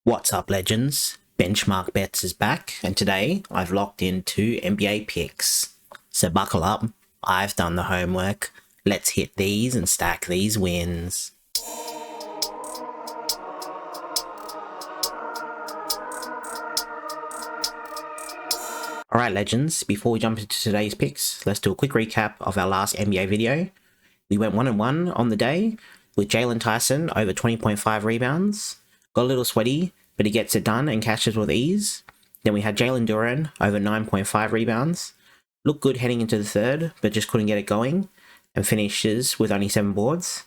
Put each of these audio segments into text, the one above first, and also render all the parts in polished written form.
What's up, legends? Benchmark Bets is back, and today I've locked in 2 NBA picks. So buckle up, I've done the homework. Let's hit these and stack these wins. Alright, legends, before we jump into today's picks, let's do a quick recap of our last NBA video. We went 1-1 on the day with Jalen Tyson over 20.5 rebounds. Got a little sweaty, but he gets it done and catches with ease. Then we had Jalen Duren over 9.5 rebounds. Looked good heading into the third, but just couldn't get it going. And finishes with only 7 boards.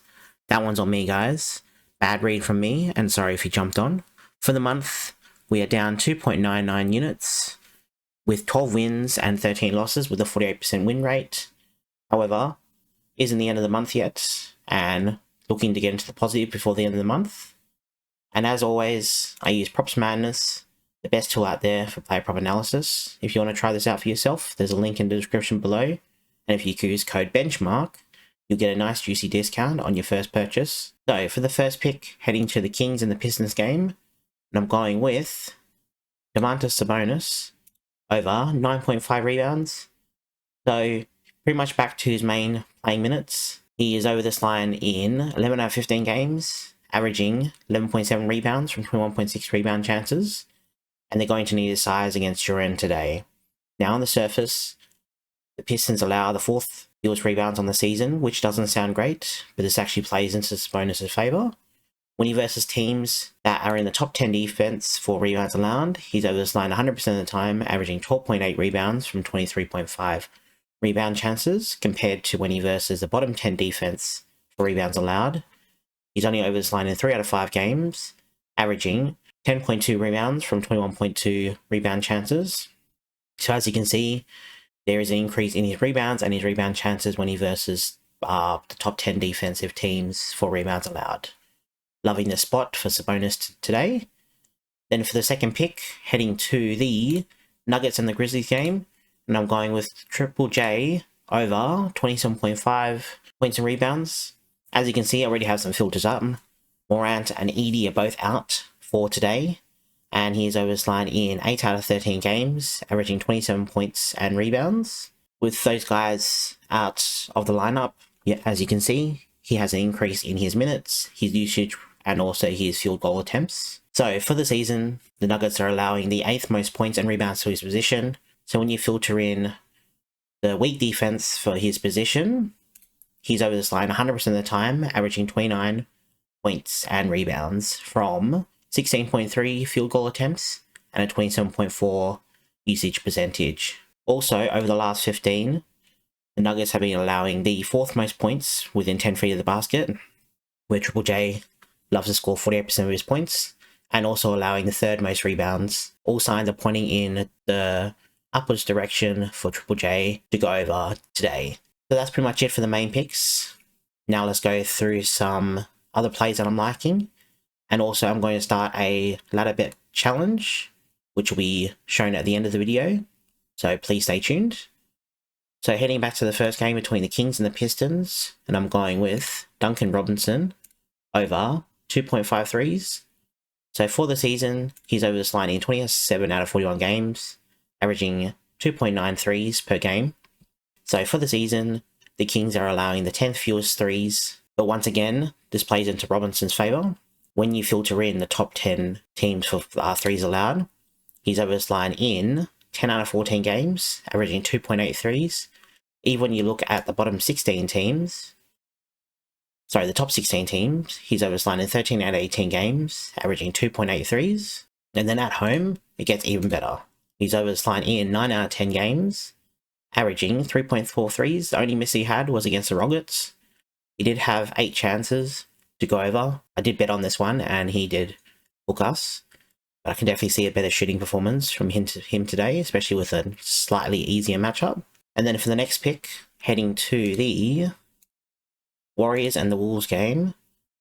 That one's on me, guys. Bad read from me, and sorry if you jumped on. For the month, we are down 2.99 units, with 12 wins and 13 losses with a 48% win rate. However, isn't the end of the month yet, and looking to get into the positive before the end of the month. And as always, I use PropsMadness, the best tool out there for player prop analysis. If you want to try this out for yourself, there's a link in the description below. And if you use code BENCHMARK, you'll get a nice juicy discount on your first purchase. So for the first pick, heading to the Kings and the Pistons game, and I'm going with Domantas Sabonis over 9.5 rebounds. So pretty much back to his main playing minutes. He is over this line in 11 out of 15 games, averaging 11.7 rebounds from 21.6 rebound chances. And they're going to need his size against Duren today. Now on the surface, the Pistons allow the 4th fewest rebounds on the season, which doesn't sound great, but this actually plays into Sabonis' favour. When he versus teams that are in the top 10 defense for rebounds allowed, he's over this line 100% of the time, averaging 12.8 rebounds from 23.5 rebound chances, compared to when he versus the bottom 10 defense for rebounds allowed. He's only over this line in 3 out of 5 games, averaging 10.2 rebounds from 21.2 rebound chances. So as you can see, there is an increase in his rebounds and his rebound chances when he versus the top 10 defensive teams for rebounds allowed. Loving the spot for Sabonis today. Then for the second pick, heading to the Nuggets and the Grizzlies game, and I'm going with Triple J over 27.5 points and rebounds. As you can see, I already have some filters up. Morant and Edie are both out for today, and he is over this line in 8 out of 13 games, averaging 27 points and rebounds. With those guys out of the lineup, as you can see, he has an increase in his minutes, his usage, and also his field goal attempts. So for the season, the Nuggets are allowing the 8th most points and rebounds to his position. So when you filter in the weak defense for his position, he's over this line 100% of the time, averaging 29 points and rebounds from 16.3 field goal attempts and a 27.4 usage percentage. Also, over the last 15, the Nuggets have been allowing the 4th most points within 10 feet of the basket, where Triple J loves to score 48% of his points, and also allowing the 3rd most rebounds. All signs are pointing in the upwards direction for Triple J to go over today. So that's pretty much it for the main picks. Now let's go through some other plays that I'm liking. And also I'm going to start a ladder bet challenge, which will be shown at the end of the video. So please stay tuned. So heading back to the first game between the Kings and the Pistons, and I'm going with Duncan Robinson over 2.5 threes. So for the season, he's over this line in 27 out of 41 games, averaging 2.9 threes per game. So for the season, the Kings are allowing the 10th fewest threes, but once again, this plays into Robinson's favour. When you filter in the top 10 teams for threes allowed, he's over this line in 10 out of 14 games, averaging 2.8 threes. Even when you look at the bottom 16 teams, the top 16 teams, he's over this line in 13 out of 18 games, averaging 2.8 threes. And then at home, it gets even better. He's over this line in 9 out of 10 games, averaging 3.4 threes. The only miss he had was against the Rockets. He did have 8 chances to go over. I did bet on this one, and he did hook us. But I can definitely see a better shooting performance from him today, especially with a slightly easier matchup. And then for the next pick, heading to the Warriors and the Wolves game,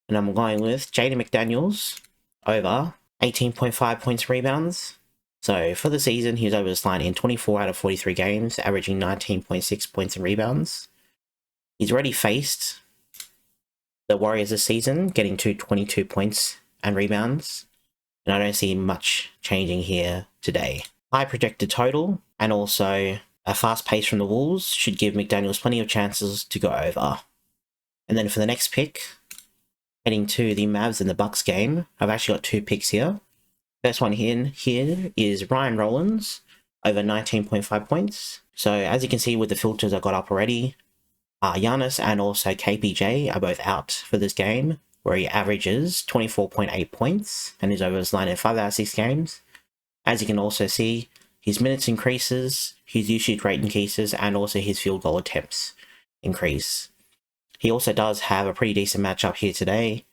and I'm going with Jaden McDaniels over 18.5 points and rebounds. So for the season, he was over this line in 24 out of 43 games, averaging 19.6 points and rebounds. He's already faced the Warriors this season, getting to 22 points and rebounds. and I don't see much changing here today. High projected total and also a fast pace from the Wolves should give McDaniels plenty of chances to go over. And then for the next pick, heading to the Mavs and the Bucks game, I've actually got 2 picks here. First one here is Ryan Rollins over 19.5 points. So as you can see with the filters I got up already, Giannis and also KPJ are both out for this game, where he averages 24.8 points and is over his line in 5 out of 6 games. As you can also see, his minutes increases, his usage rate increases, and also his field goal attempts increase. He also does have a pretty decent matchup here today.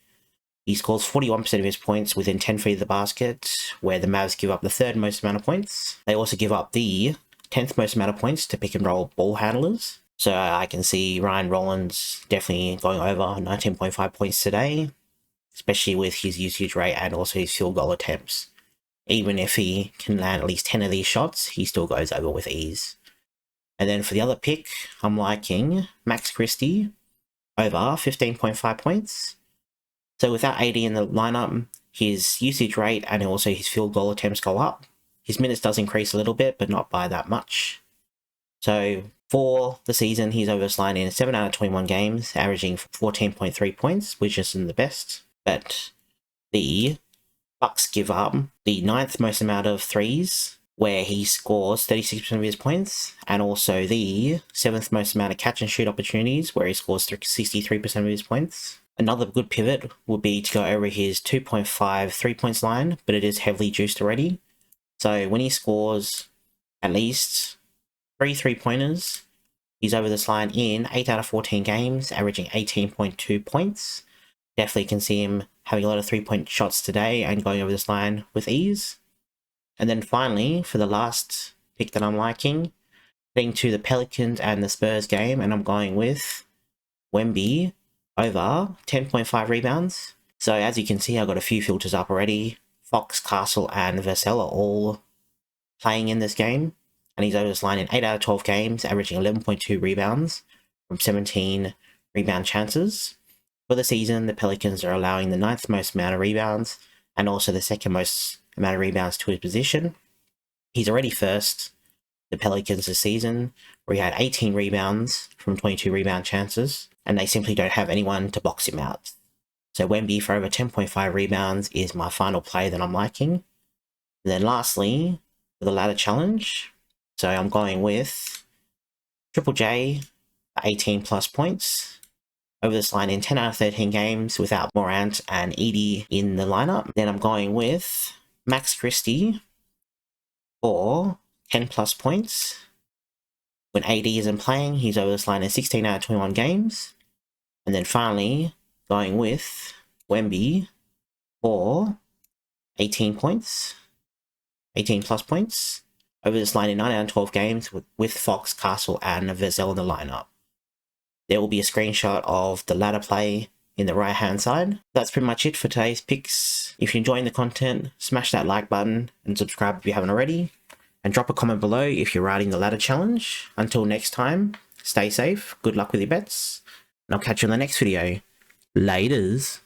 He scores 41% of his points within 10 feet of the basket, where the Mavs give up the 3rd most amount of points. They also give up the 10th most amount of points to pick and roll ball handlers. So I can see Ryan Rollins definitely going over 19.5 points today, especially with his usage rate and also his field goal attempts. Even if he can land at least 10 of these shots, he still goes over with ease. And then for the other pick, I'm liking Max Christie over 15.5 points. So without AD in the lineup, his usage rate and also his field goal attempts go up. His minutes does increase a little bit, but not by that much. So for the season, he's over his line in 7 out of 21 games, averaging 14.3 points, which isn't the best. But the Bucks give up the 9th most amount of threes, where he scores 36% of his points, and also the 7th most amount of catch and shoot opportunities, where he scores 63% of his points. Another good pivot would be to go over his 2.5 3-points line, but it is heavily juiced already. So when he scores at least 3 3-pointers, he's over this line in 8 out of 14 games, averaging 18.2 points. Definitely can see him having a lot of 3-point shots today and going over this line with ease. And then finally, for the last pick that I'm liking, heading to the Pelicans and the Spurs game, and I'm going with Wemby over 10.5 rebounds. So as you can see, I've got a few filters up already. Fox, Castle, and Vassell are all playing in this game, and he's over this line in 8 out of 12 games, averaging 11.2 rebounds from 17 rebound chances. For the season, the Pelicans are allowing the 9th most amount of rebounds, and also the 2nd most amount of rebounds to his position. He's already first the Pelicans this season, where he had 18 rebounds from 22 rebound chances, and they simply don't have anyone to box him out. So Wemby for over 10.5 rebounds is my final play that I'm liking. And then lastly, for the ladder challenge, so I'm going with Triple J for 18 plus points, over this line in 10 out of 13 games without Morant and Edie in the lineup. Then I'm going with Max Christie for 10 plus points. When AD isn't playing, he's over this line in 16 out of 21 games. And then finally, going with Wemby for 18 points, 18 plus points, over this line in 9 out of 12 games with Fox, Castle, and Vassell in the lineup. There will be a screenshot of the ladder play in the right hand side. That's pretty much it for today's picks. If you're enjoying the content, smash that like button and subscribe if you haven't already. And drop a comment below if you're riding the ladder challenge. Until next time, stay safe, good luck with your bets, and I'll catch you in the next video. Laters.